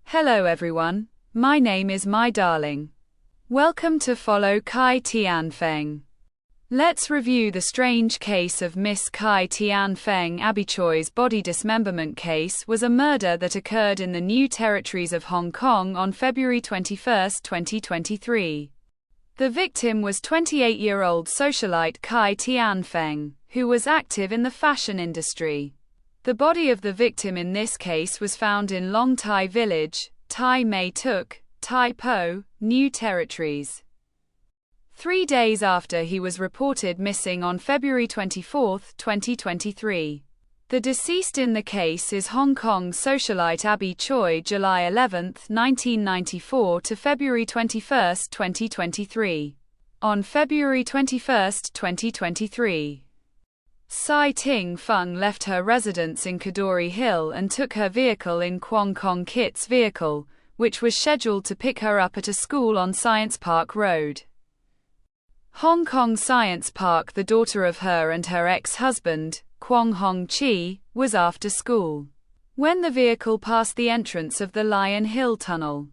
Hello everyone, my name is My Darling. Welcome to Follow Cai Tianfeng. Let's review the strange case of Miss Cai Tianfeng. Abby Choi's body dismemberment case was a murder that occurred in the New Territories of Hong Kong on February 21, 2023. The victim was 28-year-old socialite Cai Tianfeng, who was active in the fashion industry. The body of the victim in this case was found in Lung Mei Village, Tai Mei Tuk, Tai Po, New Territories. 3 days after he was reported missing on February 24, 2023. The deceased in the case is Hong Kong socialite Abby Choi, July 11, 1994 to February 21, 2023. On February 21, 2023. Cai Tianfeng left her residence in Kadoorie Hill and took her vehicle in Kwong Kong-chi's vehicle, which was scheduled to pick her up at a school on Science Park Road, Hong Kong Science Park. The daughter of her and her ex-husband, Kwong Gangjie, was after school when the vehicle passed the entrance of the Lion Hill Tunnel.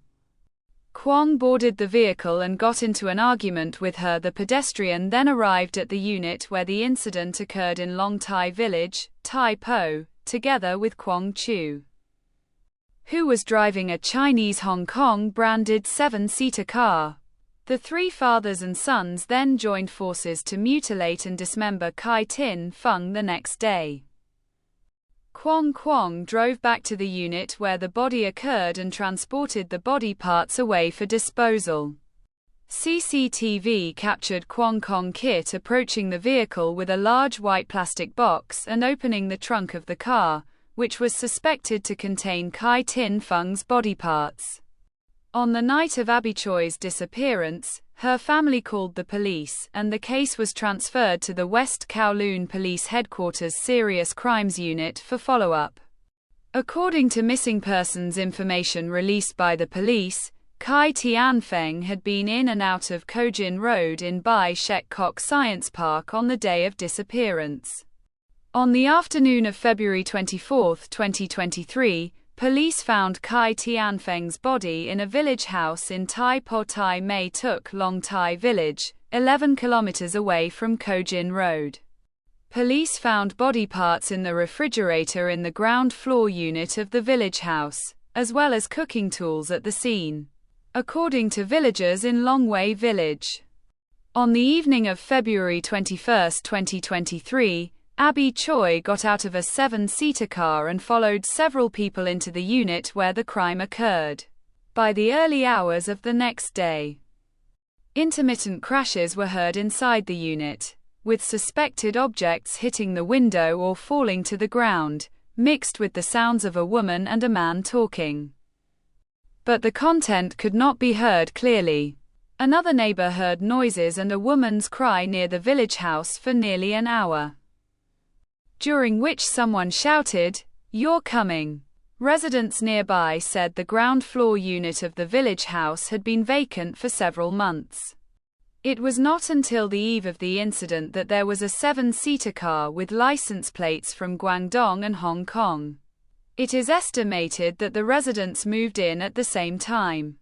Kwong boarded the vehicle and got into an argument with her. The pedestrian then arrived at the unit where the incident occurred in Lung Mei Village, Tai Po, together with Kuang Qiu, who was driving a Chinese Hong Kong branded 7-seater car. The three fathers and sons then joined forces to mutilate and dismember Cai Tianfeng the next day. Kwong drove back to the unit where the body occurred and transported the body parts away for disposal. CCTV captured Kwong Kong-chi approaching the vehicle with a large white plastic box and opening the trunk of the car, which was suspected to contain Cai Tianfeng's body parts. On the night of Abby Choi's disappearance, her family called the police, and the case was transferred to the West Kowloon Police Headquarters Serious Crimes Unit for follow-up. According to missing persons information released by the police, Cai Tianfeng had been in and out of Kejin Road in Bai Shek Kok Science Park on the day of disappearance. On the afternoon of February 24, 2023, police found Cai Tianfeng's body in a village house in Tai Po, Tai Mei Tuk, Lung Mei Village, 11 kilometers away from Kejin Road. Police found body parts in the refrigerator in the ground floor unit of the village house, as well as cooking tools at the scene, according to villagers in Lung Mei Village. On the evening of February 21, 2023, Abby Choi got out of a 7-seater car and followed several people into the unit where the crime occurred. By the early hours of the next day, intermittent crashes were heard inside the unit, with suspected objects hitting the window or falling to the ground, mixed with the sounds of a woman and a man talking. But the content could not be heard clearly. Another neighbor heard noises and a woman's cry near the village house for nearly an hour, during which someone shouted, "You're coming." Residents nearby said the ground floor unit of the village house had been vacant for several months. It was not until the eve of the incident that there was a 7-seater car with license plates from Guangdong and Hong Kong. It is estimated that the residents moved in at the same time.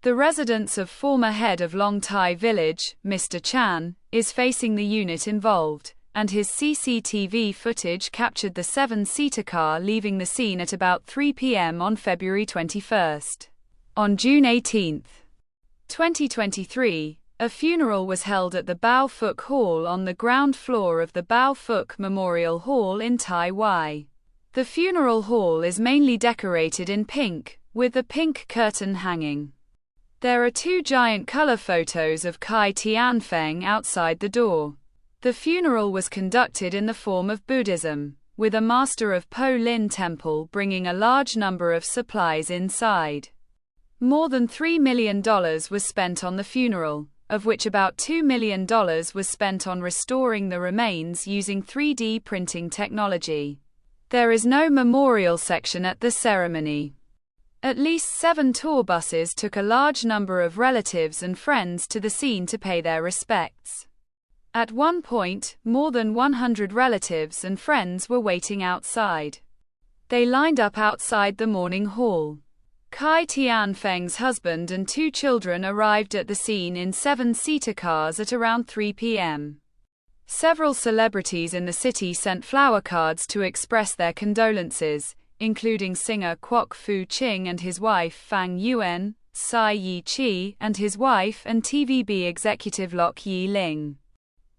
The residence of former head of Lung Mei Village, Mr. Chan, is facing the unit involved, and his CCTV footage captured the 7-seater car leaving the scene at about 3 p.m. on February 21. On June 18, 2023, a funeral was held at the Bao Phuc Hall on the ground floor of the Bao Phuc Memorial Hall in Tai Wai. The funeral hall is mainly decorated in pink, with a pink curtain hanging. There are 2 giant color photos of Cai Tianfeng outside the door. The funeral was conducted in the form of Buddhism, with a master of Po Lin Temple bringing a large number of supplies inside. More than $3 million was spent on the funeral, of which about $2 million was spent on restoring the remains using 3D printing technology. There is no memorial section at the ceremony. At least 7 tour buses took a large number of relatives and friends to the scene to pay their respects. At one point, more than 100 relatives and friends were waiting outside. They lined up outside the mourning hall. Cai Tianfeng's husband and 2 children arrived at the scene in 7-seater cars at around 3 p.m. Several celebrities in the city sent flower cards to express their condolences, including singer Kwok Fu-ching and his wife Fang Yuan, Tsai Yi-chi and his wife, and TVB executive Lok Yi-ling.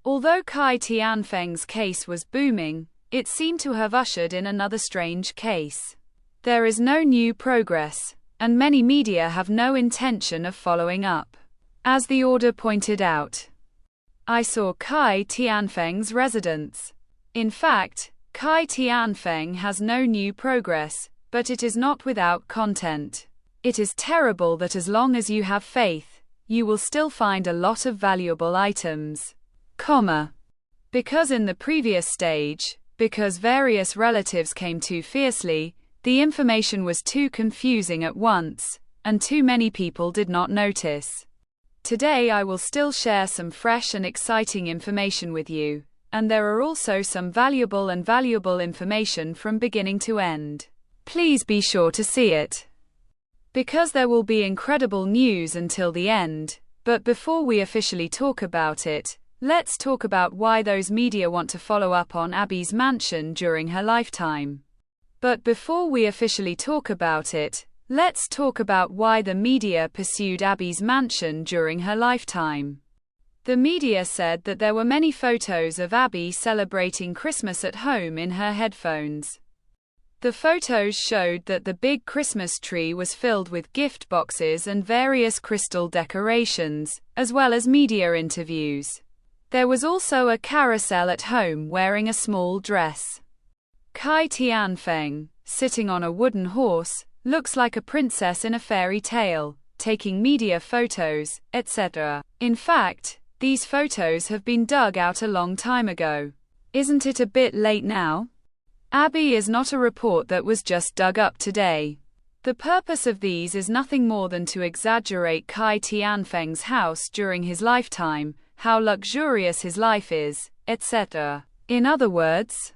Although Cai Tianfeng's case was booming, it seemed to have ushered in another strange case. There is no new progress, and many media have no intention of following up. As the order pointed out, I saw Cai Tianfeng's residence. In fact, Cai Tianfeng has no new progress, but it is not without content. It is terrible that as long as you have faith, you will still find a lot of valuable items. Coma. Because in the previous stage, because various relatives came too fiercely, the information was too confusing at once, and too many people did not notice. Today I will still share some fresh and exciting information with you, and there are also some valuable information from beginning to end. Please be sure to see it, because there will be incredible news until the end. But before we officially talk about it, let's talk about why those media want to follow up on Abby's mansion during her lifetime. But before we officially talk about it, let's talk about why the media pursued Abby's mansion during her lifetime. The media said that there were many photos of Abby celebrating Christmas at home in her headphones. The photos showed that the big Christmas tree was filled with gift boxes and various crystal decorations, as well as media interviews. There was also a carousel at home wearing a small dress. Cai Tianfeng, sitting on a wooden horse, looks like a princess in a fairy tale, taking media photos, etc. In fact, these photos have been dug out a long time ago. Isn't it a bit late now? Abby is not a report that was just dug up today. The purpose of these is nothing more than to exaggerate Cai Tianfeng's house during his lifetime, how luxurious his life is, etc. In other words,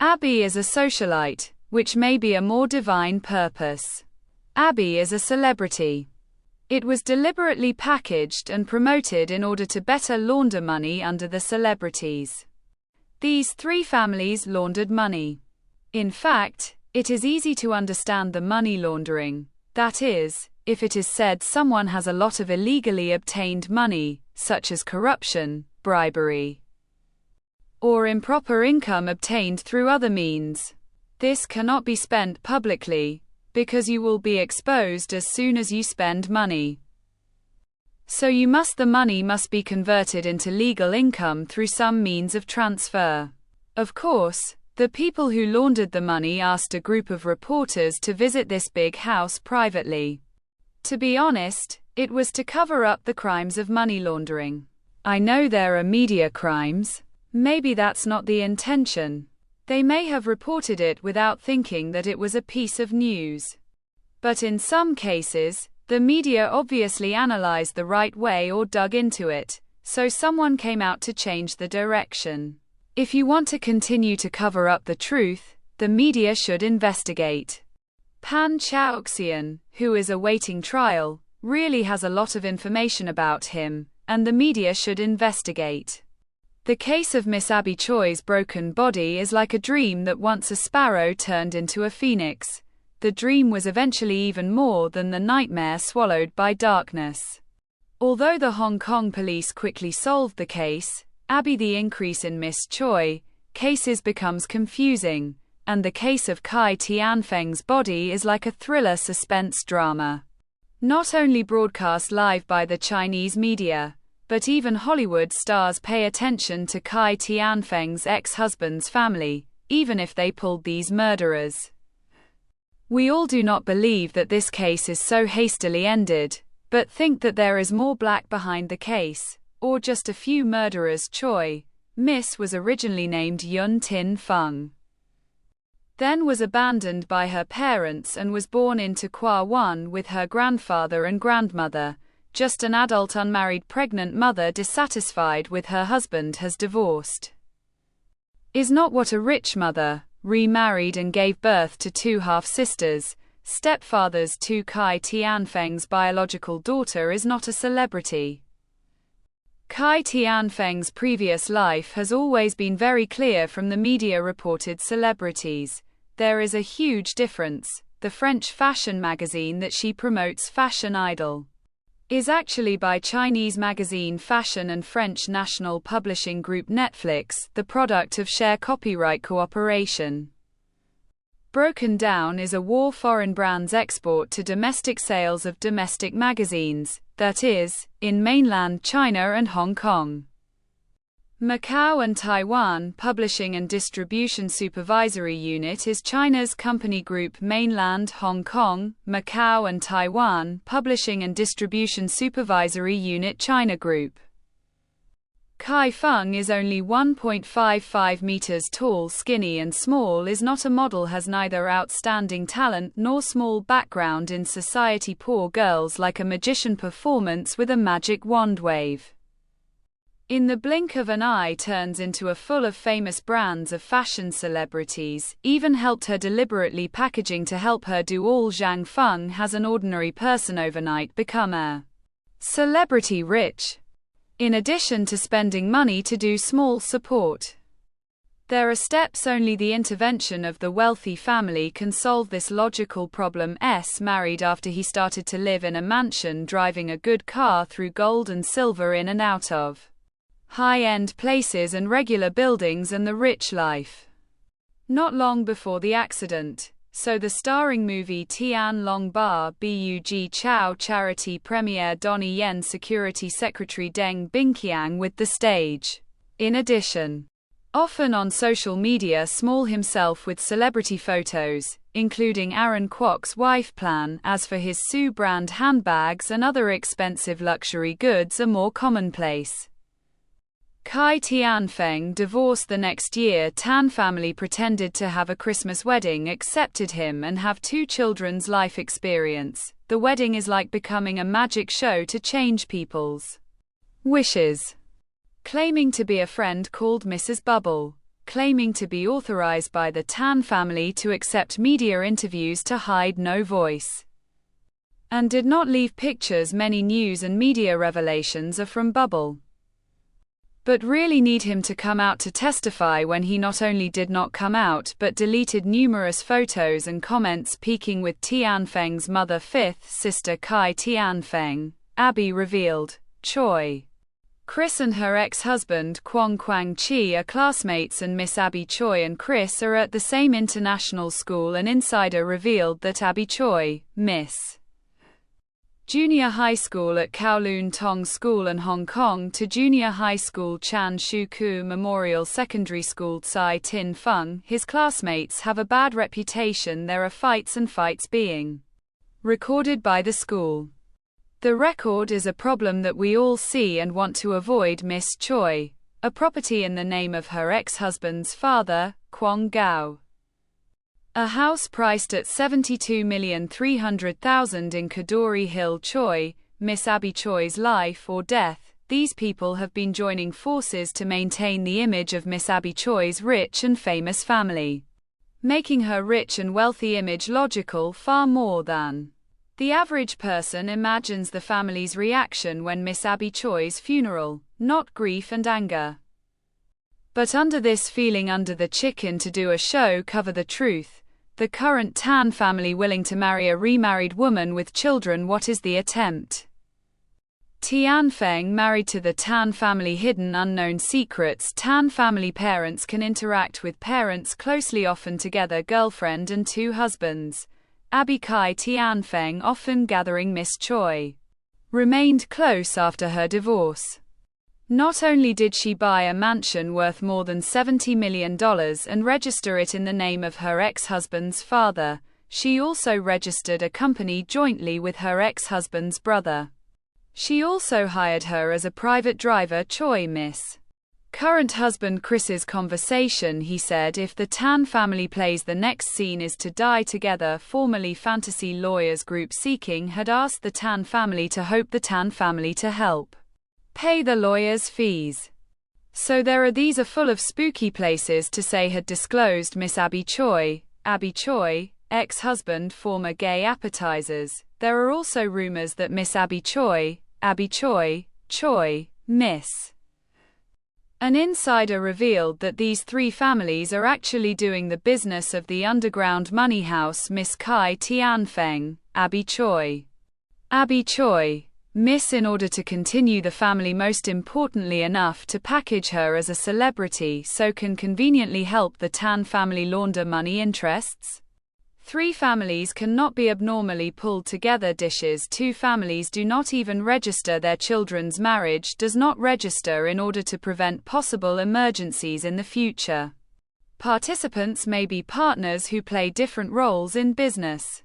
Abby is a socialite, which may be a more divine purpose. Abby is a celebrity. It was deliberately packaged and promoted in order to better launder money under the celebrities. These 3 families laundered money. In fact, it is easy to understand the money laundering. That is, if it is said someone has a lot of illegally obtained money, such as corruption, bribery, or improper income obtained through other means. This cannot be spent publicly, because you will be exposed as soon as you spend money. So the money must be converted into legal income through some means of transfer. Of course, the people who laundered the money asked a group of reporters to visit this big house privately. To be honest, it was to cover up the crimes of money laundering. I know there are media crimes. Maybe that's not the intention. They may have reported it without thinking that it was a piece of news. But in some cases, the media obviously analyzed the right way or dug into it, so someone came out to change the direction. If you want to continue to cover up the truth, the media should investigate. Pan Chaoxian, who is awaiting trial, really has a lot of information about him, and the media should investigate. The case of Miss Abby Choi's broken body is like a dream that once a sparrow turned into a phoenix. The dream was eventually even more than the nightmare swallowed by darkness. Although the Hong Kong police quickly solved the case, Abby the increase in Miss Choi cases becomes confusing, and the case of Cai Tianfeng's body is like a thriller suspense drama. Not only broadcast live by the Chinese media, but even Hollywood stars pay attention to Cai Tianfeng's ex-husband's family, even if they pulled these murderers. We all do not believe that this case is so hastily ended, but think that there is more black behind the case, or just a few murderers. Choi, Miss was originally named Yun Tin Feng. Then was abandoned by her parents and was born into Kwa Wan with her grandfather and grandmother. Just an adult unmarried pregnant mother dissatisfied with her husband has divorced. Is not what a rich mother, remarried and gave birth to 2 half-sisters, stepfathers to Cai Tianfeng's biological daughter, is not a celebrity. Cai Tianfeng's previous life has always been very clear from the media-reported celebrities. There is a huge difference. The French fashion magazine that she promotes, Fashion Idol, is actually by Chinese magazine Fashion and French national publishing group Netflix, the product of share copyright cooperation. Broken down is a war foreign brands export to domestic sales of domestic magazines, that is, in mainland China and Hong Kong. Macau and Taiwan Publishing and Distribution Supervisory Unit is China's company group. Mainland Hong Kong, Macau and Taiwan Publishing and Distribution Supervisory Unit China Group. Cai Feng is only 1.55 meters tall, skinny and small, is not a model, has neither outstanding talent nor small background in society. Poor girls like a magician performance with a magic wand wave. In the blink of an eye turns into a full of famous brands of fashion celebrities, even helped her deliberately packaging to help her do all. Zhang Feng has an ordinary person overnight become a celebrity rich, in addition to spending money to do small support. There are steps only the intervention of the wealthy family can solve this logical problem. Married after he started to live in a mansion, driving a good car through gold and silver, in and out of high-end places and regular buildings, and the rich life. Not long before the accident, so the starring movie Tian Long Ba Bug Chao charity premiere, Donnie Yen security secretary Deng Bingqiang with the stage. In addition, often on social media, small himself with celebrity photos, including Aaron Kwok's wife Plan. As for his Su brand handbags and other expensive luxury goods are more commonplace. Cai Tianfeng divorced the next year. Tan family pretended to have a Christmas wedding, accepted him and have 2 children's life experience. The wedding is like becoming a magic show to change people's wishes. Claiming to be a friend called Mrs. Bubble. Claiming to be authorized by the Tan family to accept media interviews to hide no voice. And did not leave pictures. Many news and media revelations are from Bubble, but really need him to come out to testify, when he not only did not come out but deleted numerous photos and comments. Peeking with Tianfeng's mother, 5th sister Cai Tianfeng, Abby revealed, Choi, Chris and her ex-husband Kwong Kang-chi are classmates, and Miss Abby Choi and Chris are at the same international school. An insider revealed that Abby Choi, Miss Junior High School at Kowloon Tong School and Hong Kong to Junior High School Chan Shu Ku Memorial Secondary School Cai Tianfeng, his classmates have a bad reputation. There are fights and fights being recorded by the school. The record is a problem that we all see and want to avoid. Miss Choi, a property in the name of her ex-husband's father, Kwong Gao. A house priced at $72,300,000 in Kadoorie Hill. Choi, Miss Abby Choi's life or death. These people have been joining forces to maintain the image of Miss Abby Choi's rich and famous family, making her rich and wealthy image logical far more than the average person imagines. The family's reaction when Miss Abby Choi's funeral, not grief and anger, but under this feeling, under the chicken to do a show, cover the truth. The current Tan family willing to marry a remarried woman with children. What is the attempt? Tianfeng married to the Tan family. Hidden unknown secrets. Tan family parents can interact with parents closely, often together, girlfriend and 2 husbands. Abby Cai Tianfeng, often gathering. Miss Choi remained close after her divorce. Not only did she buy a mansion worth more than $70 million and register it in the name of her ex-husband's father, she also registered a company jointly with her ex-husband's brother. She also hired her as a private driver. Choi Miss current husband Chris's conversation. He said if the Tan family plays, the next scene is to die together. Formerly fantasy lawyers group Seeking had asked the Tan family to hope the Tan family to help pay the lawyers' fees. So these are full of spooky places to say had disclosed Miss Abby Choi. Abby Choi, ex-husband, former gay appetizers. There are also rumors that Miss Abby Choi, Miss. An insider revealed that these three families are actually doing the business of the underground money house Miss Cai Tianfeng, Abby Choi. Abby Choi, Miss, in order to continue the family, most importantly enough to package her as a celebrity so can conveniently help the Tan family launder money interests. Three families cannot be abnormally pulled together dishes. Two families do not even register. Their children's marriage does not register in order to prevent possible emergencies in the future. Participants may be partners who play different roles in business.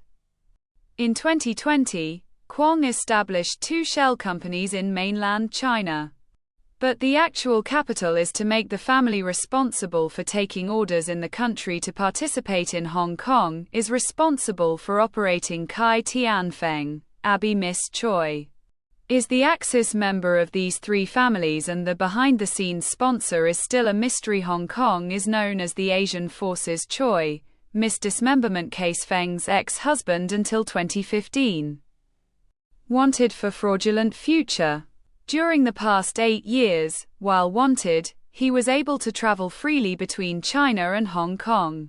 In 2020, Kwong established two shell companies in mainland China. But the actual capital is to make the family responsible for taking orders in the country to participate in Hong Kong, is responsible for operating Cai Tianfeng. Abby Miss Choi is the Axis member of these three families, and the behind-the-scenes sponsor is still a mystery. Hong Kong is known as the Asian Forces Choi, Miss Dismemberment case Feng's ex-husband until 2015. Wanted for fraudulent future. During the past 8 years, while wanted, he was able to travel freely between China and Hong Kong.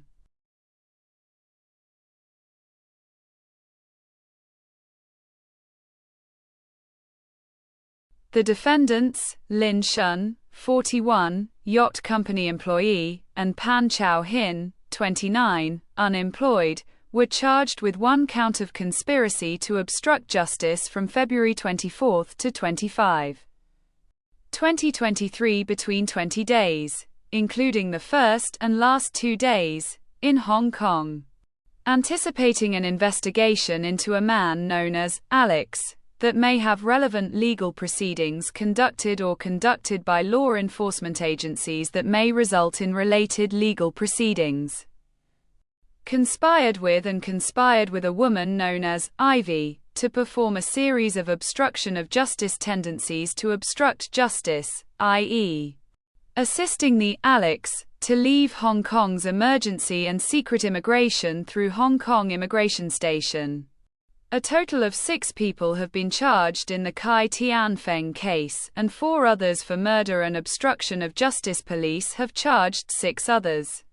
The defendants, Lin Shun, 41, yacht company employee, and Pan Chao Hin, 29, unemployed, were charged with one count of conspiracy to obstruct justice from February 24 to 25, 2023 between 20 days, including the first and last 2 days, in Hong Kong. Anticipating an investigation into a man known as Alex, that may have relevant legal proceedings conducted or conducted by law enforcement agencies that may result in related legal proceedings. Conspired with a woman known as Ivy to perform a series of obstruction of justice tendencies to obstruct justice, i.e., assisting the Alex to leave Hong Kong's emergency and secret immigration through Hong Kong Immigration Station. A total of 6 people have been charged in the Cai Tianfeng case, and 4 others for murder and obstruction of justice. Police have charged 6 others,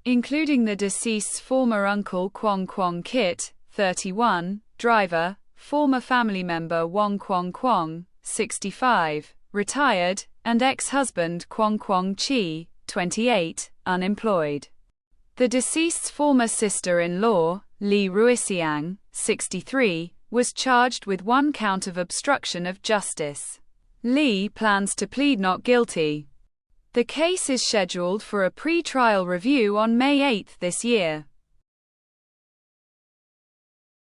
including the deceased's former uncle Kwong Kong-chi, 31, driver, former family member Wong Kwong, 65, retired, and ex-husband Kwong Kong-chi, 28, unemployed. The deceased's former sister-in-law, Li Ruixiang, 63, was charged with 1 count of obstruction of justice. Li plans to plead not guilty. The case is scheduled for a pre-trial review on May 8 this year.